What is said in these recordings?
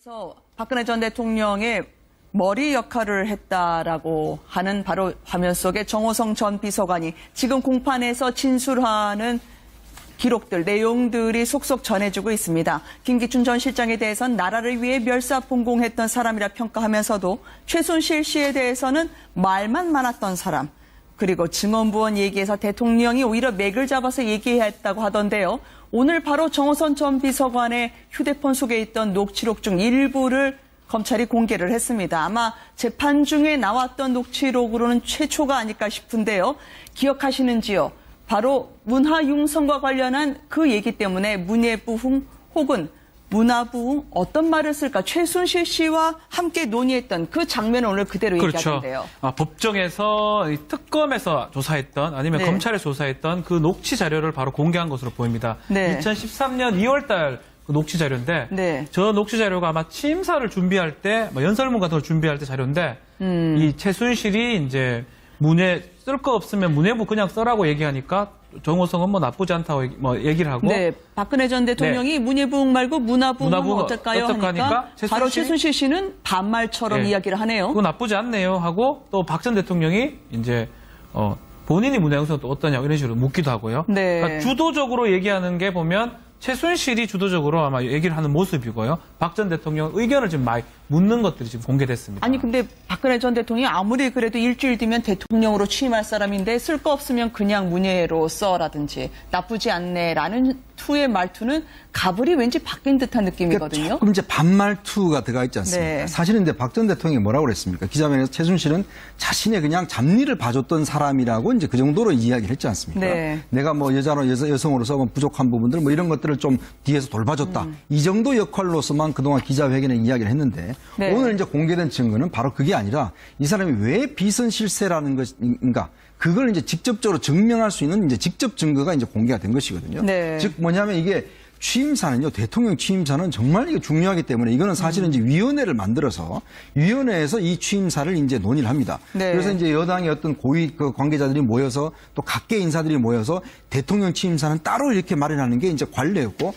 그래서 박근혜 전 대통령의 머리 역할을 했다라고 하는 바로 화면 속에 정호성 전 비서관이 지금 공판에서 진술하는 기록들, 내용들이 속속 전해지고 있습니다. 김기춘 전 실장에 대해서는 나라를 위해 멸사봉공했던 사람이라 평가하면서도 최순실 씨에 대해서는 말만 많았던 사람, 그리고 증언부원 얘기에서 대통령이 오히려 맥을 잡아서 얘기했다고 하던데요. 오늘 바로 정호성 전 비서관의 휴대폰 속에 있던 녹취록 중 일부를 검찰이 공개를 했습니다. 아마 재판 중에 나왔던 녹취록으로는 최초가 아닐까 싶은데요. 기억하시는지요? 바로 문화융성과 관련한 그 얘기 때문에 문예부흥 혹은 문화부흥 어떤 말을 쓸까 최순실 씨와 함께 논의했던 그 장면을 오늘 그대로 얘기하던데요. 그렇죠. 법정에서 특검에서 조사했던 아니면 검찰에 조사했던 그 녹취 자료를 바로 공개한 것으로 보입니다. 2013년 2월 달 그 녹취 자료인데 저 녹취 자료가 아마 취임사를 준비할 때 연설문 같은 걸 준비할 때 자료인데 이 최순실이 이제 쓸 거 없으면 문예부 그냥 써라고 얘기하니까 정호성은 뭐 나쁘지 않다고 얘기를 하고. 박근혜 전 대통령이 문예부흥 말고 문화부흥 어떨까요? 하니까 바로 최순실 씨는 반말처럼 이야기를 하네요. 그거 나쁘지 않네요 하고 또 박 전 대통령이 이제 본인이 문화융성 또 어떠냐고 이런 식으로 묻기도 하고요. 그러니까 주도적으로 얘기하는 게 보면 최순실이 주도적으로 아마 얘기를 하는 모습이고요. 박 전 대통령 의견을 지금 많이 묻는 것들이 지금 공개됐습니다. 아니 근데 박근혜 전 대통령이 아무리 그래도 일주일 뒤면 대통령으로 취임할 사람인데 쓸 거 없으면 그냥 문예로 써라든지 나쁘지 않네라는 투의 말투는 가불이 왠지 바뀐 듯한 느낌이거든요. 그러니까 조금 이제 반말투가 들어가 있지 않습니까? 사실은 이제 박 전 대통령이 뭐라고 그랬습니까? 기자회견에서 최순실은 자신의 그냥 잡일을 봐줬던 사람이라고 이제 그 정도로 이야기를 했지 않습니까? 내가 뭐 여성으로서 부족한 부분들 뭐 이런 것들을 좀 뒤에서 돌봐줬다. 이 정도 역할로서만 그동안 기자회견에 이야기를 했는데 오늘 이제 공개된 증거는 바로 그게 아니라 이 사람이 왜 비선 실세라는 것인가? 그걸 이제 직접적으로 증명할 수 있는 이제 직접 증거가 이제 공개가 된 것이거든요. 즉 뭐냐면 이게 취임사는요, 대통령 취임사는 정말 이게 중요하기 때문에 이거는 사실은 이제 위원회를 만들어서 위원회에서 이 취임사를 이제 논의를 합니다. 그래서 이제 여당의 어떤 고위 그 관계자들이 모여서 또 각계 인사들이 모여서 대통령 취임사는 따로 이렇게 마련하는 게 이제 관례였고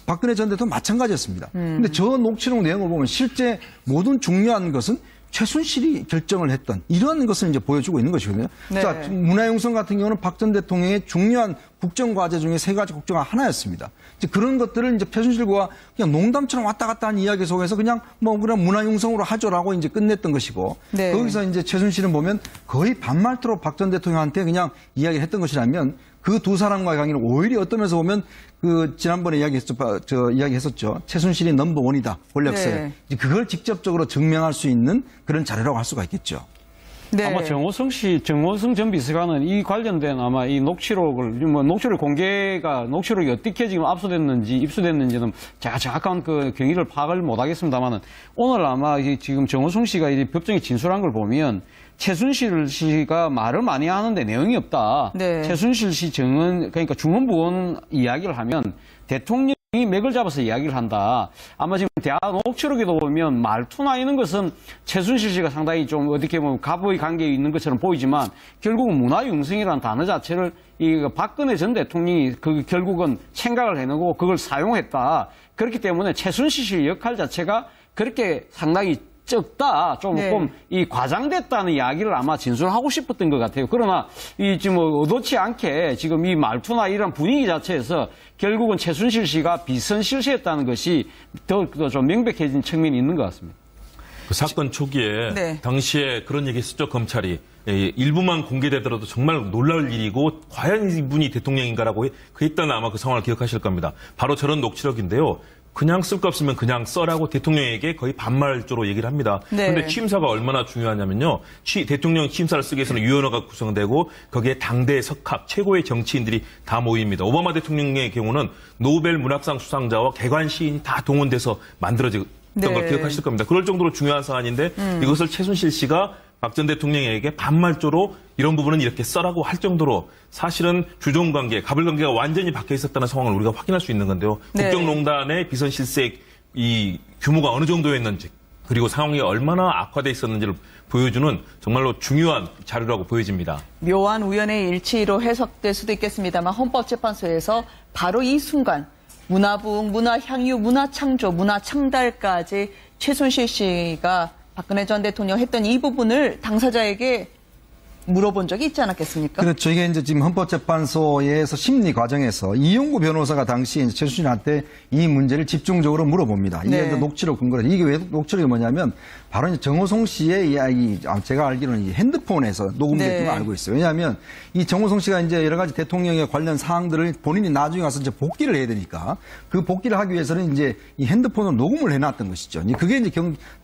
박근혜 전 대통령 마찬가지였습니다. 근데 저 녹취록 내용을 보면 실제 모든 중요한 것은 최순실이 결정을 했던 이런 것을 이제 보여주고 있는 것이거든요. 자, 문화융성 같은 경우는 박 전 대통령의 중요한 국정과제 중에 3가지 국정화 하나였습니다. 이제 그런 것들을 이제 최순실과 그냥 농담처럼 왔다 갔다 하는 이야기 속에서 그냥 그냥 문화융성으로 하죠라고 이제 끝냈던 것이고 거기서 이제 최순실은 보면 거의 반말투로 박 전 대통령한테 그냥 이야기를 했던 것이라면 그 두 사람과의 관계는 오히려 어떤 면에서 보면 지난번에 이야기했었죠. 최순실이 넘버원이다. 권력서에. 그걸 직접적으로 증명할 수 있는 그런 자료라고 할 수가 있겠죠. 아마 정호성 전 비서관은 이 관련된 아마 이 녹취록이 어떻게 지금 압수됐는지 입수됐는지는 제가 정확한 그 경위를 파악을 못 하겠습니다만은 오늘 아마 지금 정호성 씨가 이제 법정에 진술한 걸 보면 최순실 씨가 말을 많이 하는데 내용이 없다. 최순실 씨 그러니까 중언부언 이야기를 하면 대통령이 맥을 잡아서 이야기를 한다. 아마 지금 대화 녹취록에도 보면 말투나 이런 것은 최순실 씨가 상당히 좀 어떻게 보면 갑의 관계에 있는 것처럼 보이지만 결국은 문화융성이라는 단어 자체를 이 박근혜 전 대통령이 결국은 생각을 해내고 그걸 사용했다. 그렇기 때문에 최순실 씨 역할 자체가 그렇게 상당히 적다. 조금 이 과장됐다는 이야기를 아마 진술하고 싶었던 것 같아요. 그러나 이 지금 의도치 않게 지금 이 말투나 이런 분위기 자체에서 결국은 최순실 씨가 비선 실세였다는 것이 더 좀 명백해진 측면이 있는 것 같습니다. 그 사건 초기에 당시에 그런 얘기 했었죠. 검찰이 일부만 공개되더라도 정말 놀라울 일이고 과연 이분이 대통령인가라고 했다는 아마 그 상황을 기억하실 겁니다. 바로 저런 녹취록인데요. 그냥 쓸 거 없으면 그냥 써라고 대통령에게 거의 반말조로 얘기를 합니다. 그런데 취임사가 얼마나 중요하냐면요. 대통령 취임사를 쓰기 위해서는 위원회가 구성되고 거기에 당대 석학 최고의 정치인들이 다 모입니다. 오바마 대통령의 경우는 노벨 문학상 수상자와 개관 시인이 다 동원돼서 만들어졌던 걸 기억하실 겁니다. 그럴 정도로 중요한 사안인데 이것을 최순실 씨가 박 전 대통령에게 반말조로 이런 부분은 이렇게 써라고 할 정도로 사실은 주종관계, 가불관계가 완전히 바뀌어 있었다는 상황을 우리가 확인할 수 있는 건데요. 국정농단의 비선 실세 이 규모가 어느 정도였는지 그리고 상황이 얼마나 악화돼 있었는지를 보여주는 정말로 중요한 자료라고 보여집니다. 묘한 우연의 일치로 해석될 수도 있겠습니다만 헌법재판소에서 바로 이 순간 문화부흥, 문화향유, 문화창조, 문화창달까지 최순실 씨가 박근혜 전 대통령 했던 이 부분을 당사자에게 물어본 적이 있지 않았겠습니까? 그렇죠. 이게 이제 지금 헌법재판소에서 심리 과정에서 이용구 변호사가 당시 이제 최순실한테 이 문제를 집중적으로 물어봅니다. 이게 네. 이제 녹취록 근거로 이게 왜 녹취록이 뭐냐면 바로 이제 정호성 씨의 이야기, 제가 알기로는 이 핸드폰에서 녹음된 걸 알고 있어요. 왜냐하면 이 정호성 씨가 이제 여러 가지 대통령에 관련 사항들을 본인이 나중에 가서 이제 복귀를 해야 되니까 그 복귀를 하기 위해서는 이제 이 핸드폰으로 녹음을 해놨던 것이죠. 그게 이제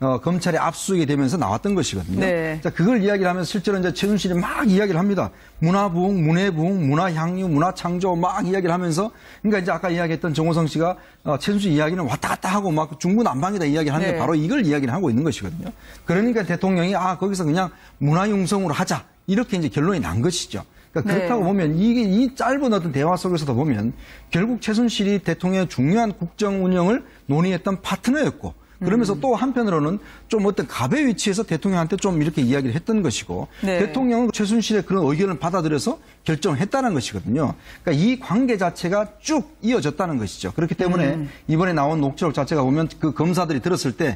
검찰에 압수수색이 되면서 나왔던 것이거든요. 네. 자, 그걸 이야기를 하면서 실제로 이제 최순실이 막 이야기를 합니다. 문화부흥, 문해부흥, 문화향유, 문화창조 막 이야기를 하면서 그러니까 이제 아까 이야기했던 정호성 씨가 최순실 이야기는 왔다 갔다 하고 막 중구난방이다 이야기를 하는데 바로 이걸 이야기를 하고 있는 것이거든요. 그러니까 대통령이 거기서 그냥 문화융성으로 하자 이렇게 이제 결론이 난 것이죠. 그러니까 그렇다고 보면 이게 이 짧은 어떤 대화 속에서도 보면 결국 최순실이 대통령의 중요한 국정 운영을 논의했던 파트너였고 그러면서 또 한편으로는 좀 어떤 갑의 위치에서 대통령한테 좀 이렇게 이야기를 했던 것이고 대통령은 최순실의 그런 의견을 받아들여서 결정을 했다는 것이거든요. 그러니까 이 관계 자체가 쭉 이어졌다는 것이죠. 그렇기 때문에 이번에 나온 녹취록 자체가 보면 그 검사들이 들었을 때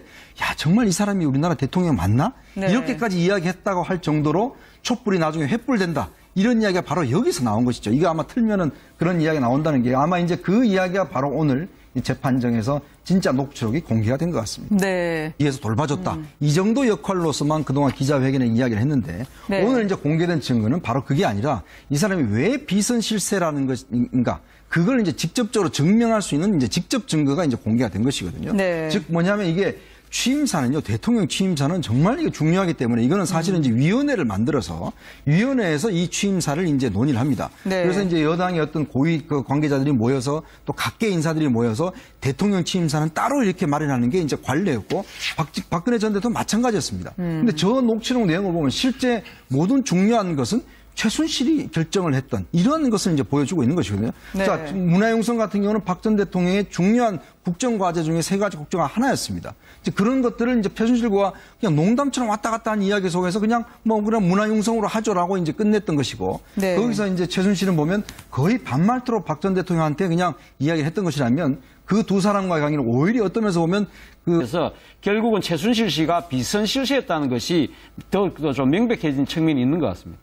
야 정말 이 사람이 우리나라 대통령 맞나? 이렇게까지 이야기했다고 할 정도로 촛불이 나중에 횃불된다. 이런 이야기가 바로 여기서 나온 것이죠. 이거 아마 틀면은 그런 이야기가 나온다는 게 아마 이제 그 이야기가 바로 오늘 이 재판정에서 진짜 녹취록이 공개가 된 것 같습니다. 네. 이에서 돌봐줬다. 이 정도 역할로서만 그동안 기자회견에 이야기를 했는데 오늘 이제 공개된 증거는 바로 그게 아니라 이 사람이 왜 비선 실세라는 것인가 그걸 이제 직접적으로 증명할 수 있는 이제 직접 증거가 이제 공개가 된 것이거든요. 즉 뭐냐면 이게 취임사는요, 대통령 취임사는 정말 이게 중요하기 때문에 이거는 사실은 이제 위원회를 만들어서 위원회에서 이 취임사를 이제 논의를 합니다. 그래서 이제 여당의 어떤 고위 그 관계자들이 모여서 또 각계 인사들이 모여서 대통령 취임사는 따로 이렇게 마련하는 게 이제 관례였고 박근혜 전 대통령 마찬가지였습니다. 근데 저 녹취록 내용을 보면 실제 모든 중요한 것은 최순실이 결정을 했던 이런 것을 이제 보여주고 있는 것이거든요. 자, 문화융성 같은 경우는 박 전 대통령의 중요한 국정과제 중에 세 가지 국정화 하나였습니다. 이제 그런 것들을 이제 최순실과 그냥 농담처럼 왔다 갔다 한 이야기 속에서 그냥 그냥 문화융성으로 하죠라고 이제 끝냈던 것이고 거기서 이제 최순실은 보면 거의 반말투로 박 전 대통령한테 그냥 이야기를 했던 것이라면 그 두 사람과의 관계는 오히려 어떤 면에서 보면 그래서 결국은 최순실 씨가 비선 실세했다는 것이 더 좀 명백해진 측면이 있는 것 같습니다.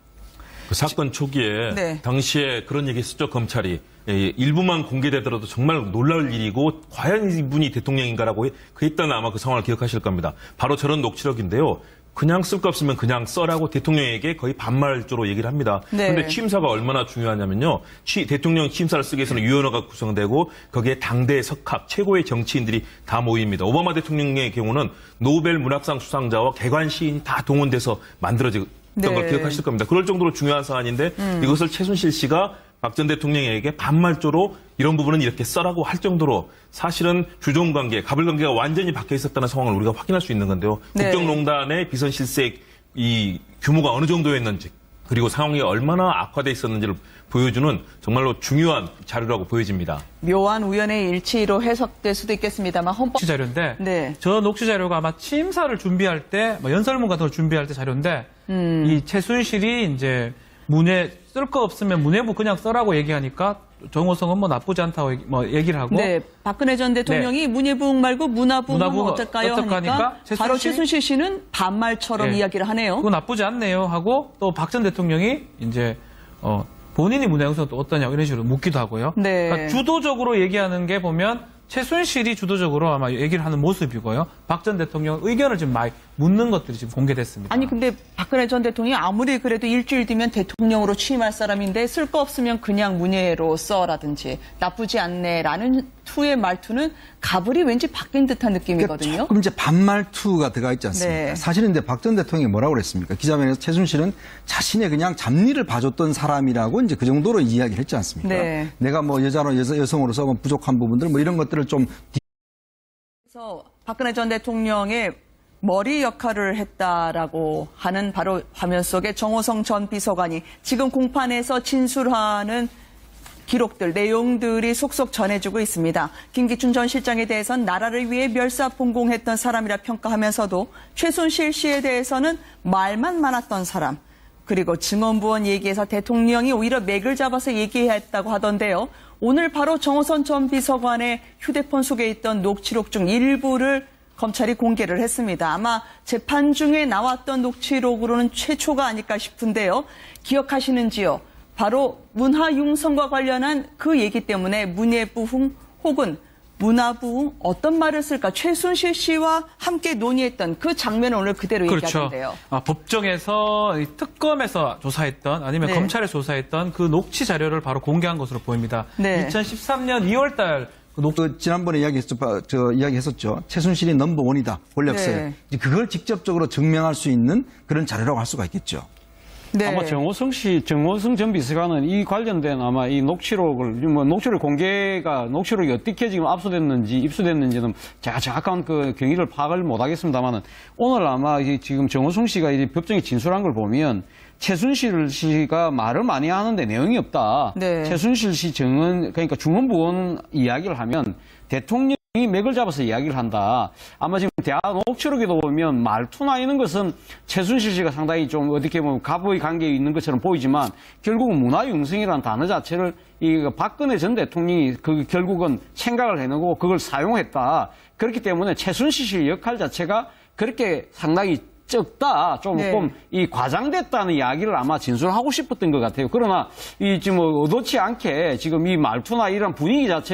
그 사건 초기에 당시에 그런 얘기 했었죠. 검찰이 일부만 공개되더라도 정말 놀라울 일이고 과연 이분이 대통령인가라고 했던 아마 그 상황을 기억하실 겁니다. 바로 저런 녹취록인데요. 그냥 쓸 거 없으면 그냥 써라고 대통령에게 거의 반말조로 얘기를 합니다. 그런데 취임사가 얼마나 중요하냐면요. 대통령 취임사를 쓰기 위해서는 위원회가 구성되고 거기에 당대 석학 최고의 정치인들이 다 모입니다. 오바마 대통령의 경우는 노벨 문학상 수상자와 개관 시인이 다 동원돼서 만들어진 걸 기억하실 겁니다. 그럴 정도로 중요한 사안인데 이것을 최순실 씨가 박 전 대통령에게 반말조로 이런 부분은 이렇게 써라고 할 정도로 사실은 주종관계, 가불관계가 완전히 바뀌어 있었다는 상황을 우리가 확인할 수 있는 건데요. 국정농단의 비선 실세 이 규모가 어느 정도였는지 그리고 상황이 얼마나 악화돼 있었는지를 보여주는 정말로 중요한 자료라고 보여집니다. 묘한 우연의 일치로 해석될 수도 있겠습니다만 녹취 자료인데 저 녹취 자료가 아마 취임사를 준비할 때 연설문 같은 걸 준비할 때 자료인데 이 최순실이 이제 문예 쓸 거 없으면 문예부 그냥 써라고 얘기하니까 정호성은 뭐 나쁘지 않다고 뭐 얘기를 하고 박근혜 전 대통령이 문예부흥 말고 문화부흥 어떨까요 하니까 바로 최순실 씨는 반말처럼 이야기를 하네요. 그거 나쁘지 않네요 하고 또 박 전 대통령이 이제 본인이 문화융성 또 어떠냐고 이런 식으로 묻기도 하고요. 그러니까 주도적으로 얘기하는 게 보면 최순실이 주도적으로 아마 얘기를 하는 모습이고요. 박 전 대통령 의견을 지금 많이 묻는 것들이 지금 공개됐습니다. 아니 근데 박근혜 전 대통령이 아무리 그래도 일주일 뒤면 대통령으로 취임할 사람인데 쓸 거 없으면 그냥 문예로 써라든지 나쁘지 않네라는 투의 말투는 가불이 왠지 바뀐 듯한 느낌이거든요. 그러니까 조금 이제 반말투가 들어가 있지 않습니까? 사실은 이제 박 전 대통령이 뭐라고 그랬습니까? 기자회견에서 최순실은 자신의 그냥 잡일을 봐줬던 사람이라고 이제 그 정도로 이야기를 했지 않습니까? 내가 뭐 여성으로서 뭐 부족한 부분들 뭐 이런 것들을 좀 그래서 박근혜 전 대통령의 머리 역할을 했다라고 하는 바로 화면 속에 정호성 전 비서관이 지금 공판에서 진술하는 기록들, 내용들이 속속 전해지고 있습니다. 김기춘 전 실장에 대해서는 나라를 위해 멸사봉공했던 사람이라 평가하면서도 최순실 씨에 대해서는 말만 많았던 사람, 그리고 증언부원 얘기에서 대통령이 오히려 맥을 잡아서 얘기해야 했다고 하던데요. 오늘 바로 정호선 전 비서관의 휴대폰 속에 있던 녹취록 중 일부를 검찰이 공개를 했습니다. 아마 재판 중에 나왔던 녹취록으로는 최초가 아닐까 싶은데요. 기억하시는지요? 바로 문화융성과 관련한 그 얘기 때문에 문예부흥 혹은 문화부흥 어떤 말을 쓸까 최순실 씨와 함께 논의했던 그 장면을 오늘 그대로 얘기하던데요. 법정에서 특검에서 조사했던 아니면 검찰에 조사했던 그 녹취 자료를 바로 공개한 것으로 보입니다. 2013년 2월 달 지난번에 이야기했었죠. 최순실이 넘버원이다. 권력서에. 그걸 직접적으로 증명할 수 있는 그런 자료라고 할 수가 있겠죠. 아마 정호성 전 비서관은 이 관련된 아마 이 녹취록이 어떻게 지금 입수됐는지는 제가 정확한 그 경위를 파악을 못하겠습니다만은 오늘 아마 지금 정호성 씨가 법정에 진술한 걸 보면 최순실 씨가 말을 많이 하는데 내용이 없다. 최순실 씨 그러니까 중언부언 이야기를 하면 대통령이 맥을 잡아서 이야기를 한다. 아마 지금 대화 녹취록에도 보면 말투나 이런 것은 최순실 씨가 상당히 좀 어떻게 보면 갑의 관계에 있는 것처럼 보이지만 결국은 문화융성이라는 단어 자체를 이 박근혜 전 대통령이 결국은 생각을 해내고 그걸 사용했다. 그렇기 때문에 최순실 씨 역할 자체가 그렇게 상당히 적다, 조금 이 과장됐다는 이야기를 아마 진술하고 싶었던 것 같아요. 그러나 이 지금 의도치 않게 지금 이 말투나 이런 분위기 자체